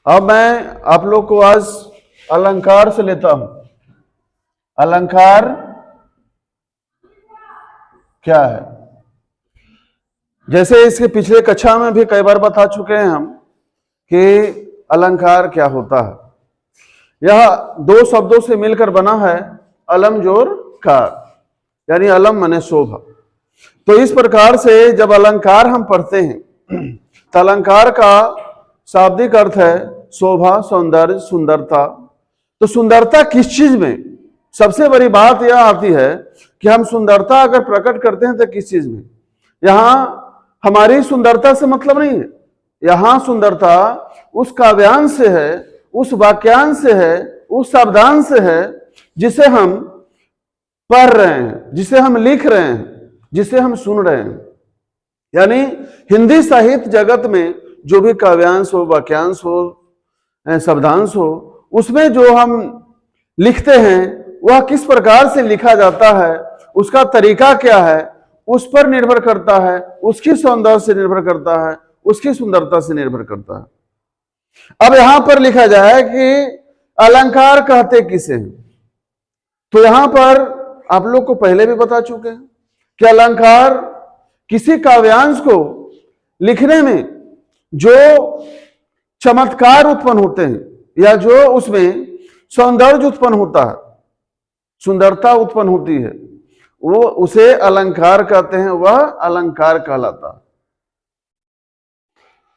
अब मैं आप लोग को आज अलंकार से लेता हूं। अलंकार क्या है? जैसे इसके पिछले कक्षा में भी कई बार बता चुके हैं हम कि अलंकार क्या होता है। यह दो शब्दों से मिलकर बना है, अलम जोर कार, यानी अलम माने शोभा। तो इस प्रकार से जब अलंकार हम पढ़ते हैं तो अलंकार का शाब्दिक अर्थ है शोभा, सौंदर्य, सुंदरता। तो सुंदरता किस चीज में? सबसे बड़ी बात यह आती है कि हम सुंदरता अगर प्रकट करते हैं तो किस चीज में? यहां हमारी सुंदरता से मतलब नहीं है। यहां सुंदरता उस काव्यांश से है, उस वाक्यांश से है, उस शब्दांश से है जिसे हम पढ़ रहे हैं, जिसे हम लिख रहे हैं, जिसे हम सुन रहे हैं। यानी हिंदी साहित्य जगत में जो भी काव्यांश हो, वाक्यांश हो, शब्दांश हो, उसमें जो हम लिखते हैं वह किस प्रकार से लिखा जाता है, उसका तरीका क्या है, उस पर निर्भर करता है, उसकी सौंदर्य से निर्भर करता है, उसकी सुंदरता से निर्भर करता है। अब यहां पर लिखा जाए कि अलंकार कहते किसे हैं, तो यहां पर आप लोग को पहले भी बता चुके हैं कि अलंकार किसी काव्यांश को लिखने में जो चमत्कार उत्पन्न होते हैं या जो उसमें सौंदर्य उत्पन्न होता है, सुंदरता उत्पन्न होती है, वो उसे अलंकार कहते हैं। वह अलंकार कहलाता है।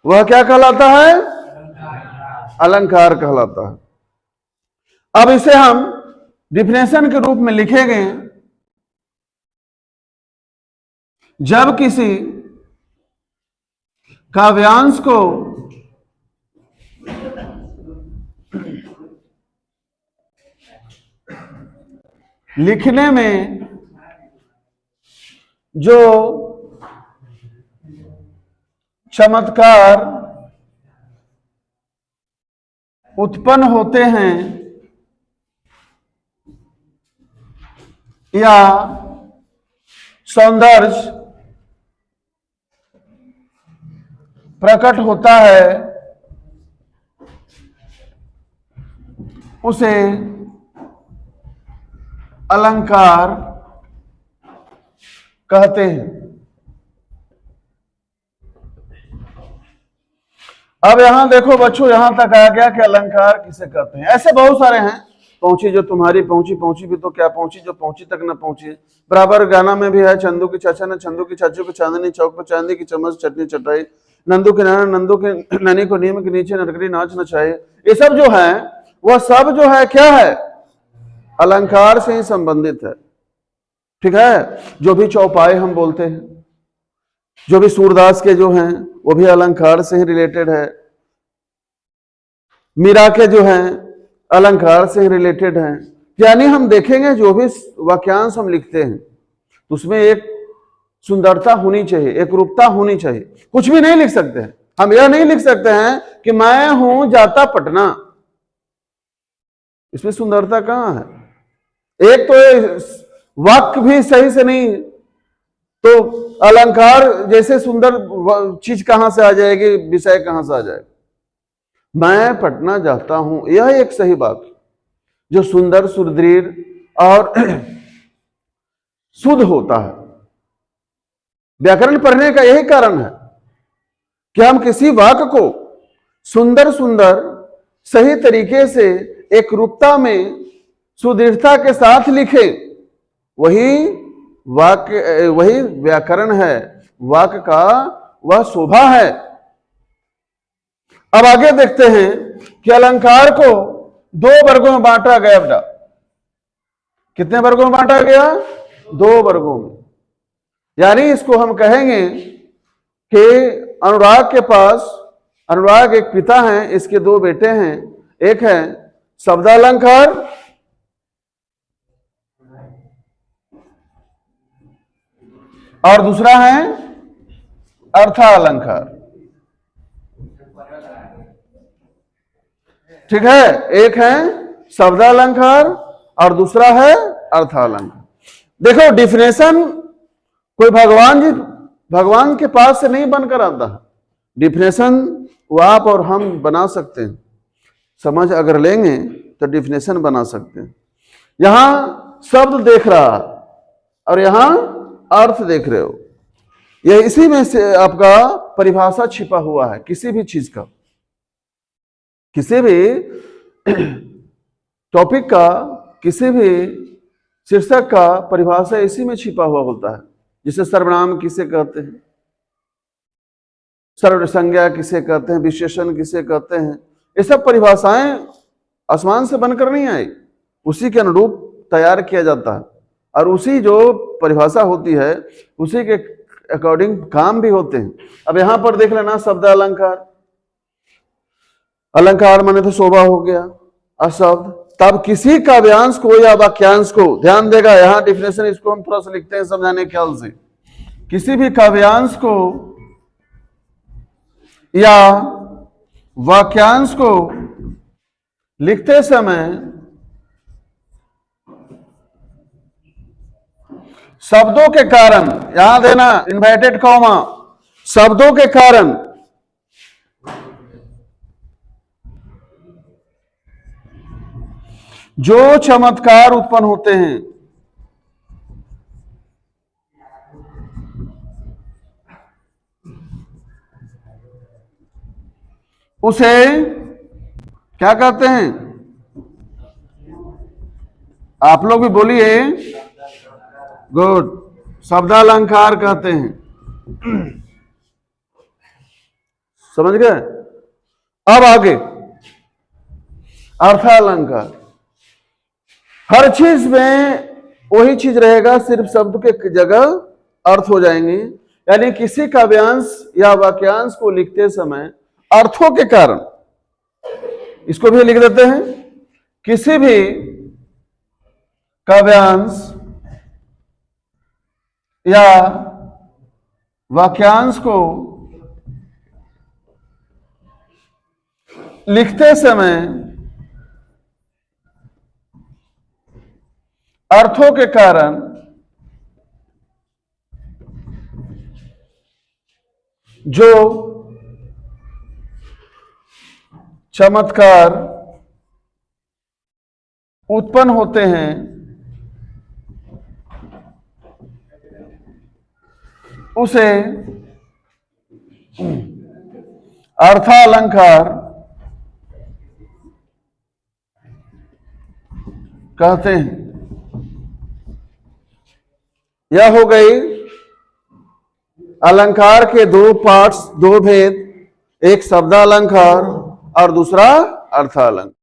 वह क्या कहलाता है? अलंकार कहलाता है। अब इसे हम डिफिनेशन के रूप में लिखेंगे। जब किसी काव्यांश को लिखने में जो चमत्कार उत्पन्न होते हैं या सौंदर्य प्रकट होता है, उसे अलंकार कहते हैं। अब यहां देखो बच्चों, यहां तक आ गया कि अलंकार किसे कहते हैं। ऐसे बहुत सारे हैं। पहुंची जो तुम्हारी पहुंची, पहुंची भी तो क्या पहुंची जो पहुंची तक न पहुंची। बराबर गाना में भी है, चंदू की चाचा ने चंदू की चाचू को चांदनी चौक पर चांदी की चम्मच चटनी चटाई, नंदू के नाना नंदू के ननी को नीम के नीचे नरकरी नाच नचाए। ये सब जो है वह सब जो है क्या है? अलंकार से ही संबंधित है। ठीक है। जो भी चौपाई हम बोलते हैं, जो भी सूरदास के जो हैं वो भी अलंकार से ही रिलेटेड है। मीरा के जो हैं अलंकार से ही रिलेटेड हैं। यानी हम देखेंगे जो भी वाक्यांश हम लिखते हैं उसमें एक सुंदरता होनी चाहिए, एक रूपता होनी चाहिए। कुछ भी नहीं लिख सकते हैं हम। यह नहीं लिख सकते हैं कि मैं हूं जाता पटना, इसमें सुंदरता कहां है? एक तो वाक्य भी सही से नहीं, तो अलंकार जैसे सुंदर चीज कहां से आ जाएगी, विषय कहां से आ जाएगा? मैं पटना जाता हूं, यह एक सही बात जो सुंदर, सुदृढ़ और शुद्ध होता है। व्याकरण पढ़ने का यही कारण है कि हम किसी वाक्य को सुंदर सुंदर सही तरीके से एक रूपता में सुदृढ़ता के साथ लिखे। वही वाक्य, वही व्याकरण है। वाक्य का वह शोभा है। अब आगे देखते हैं कि अलंकार को दो वर्गों में बांटा गया। बेटा कितने वर्गों में बांटा गया? दो वर्गों में। यानी इसको हम कहेंगे कि अनुराग के पास, अनुराग एक पिता हैं, इसके दो बेटे हैं। एक है शब्दालंकार और दूसरा है अर्थालंकार। ठीक है। एक है शब्दालंकार और दूसरा है अर्थालंकार। देखो डिफिनेशन कोई भगवान के पास से नहीं बनकर आता है। डिफिनेशन वो आप और हम बना सकते हैं। समझ अगर लेंगे तो डिफिनेशन बना सकते हैं। यहां शब्द देख रहा और यहां अर्थ देख रहे हो, यह इसी में से आपका परिभाषा छिपा हुआ है। किसी भी चीज का, किसी भी टॉपिक का, किसी भी शीर्षक का परिभाषा इसी में छिपा हुआ होता है। जिसे सर्वनाम किसे कहते हैं, सर्व संज्ञा किसे कहते हैं, विशेषण किसे कहते हैं, ये सब परिभाषाएं आसमान से बनकर नहीं आई, उसी के अनुरूप तैयार किया जाता है। और उसी जो परिभाषा होती है उसी के अकॉर्डिंग काम भी होते हैं। अब यहां पर देख लेना शब्द अलंकार, अलंकार माने तो शोभा हो गया, अशब्द। तब किसी काव्यांश को या वाक्यांश को, ध्यान देगा यहां डिफिनेशन, इसको हम थोड़ा सा लिखते हैं समझाने ख्याल से। किसी भी काव्यांश को या वाक्यांश को लिखते समय शब्दों के कारण, यहां देना इन्वर्टेड कॉमा, शब्दों के कारण जो चमत्कार उत्पन्न होते हैं उसे क्या कहते हैं? आप लोग भी बोलिए, गुड, शब्दालंकार कहते हैं। समझ गए? अब आगे अर्थालंकार। हर चीज में वही चीज रहेगा, सिर्फ शब्द के जगह अर्थ हो जाएंगे। यानी किसी काव्यांश या वाक्यांश को लिखते समय अर्थों के कारण, इसको भी लिख देते हैं, किसी भी काव्यांश या वाक्यांश को लिखते समय अर्थों के कारण जो चमत्कार उत्पन्न होते हैं उसे अर्थालंकार कहते हैं। यह हो गई अलंकार के दो पार्ट्स, दो भेद, एक शब्दालंकार और दूसरा अर्थालंकार।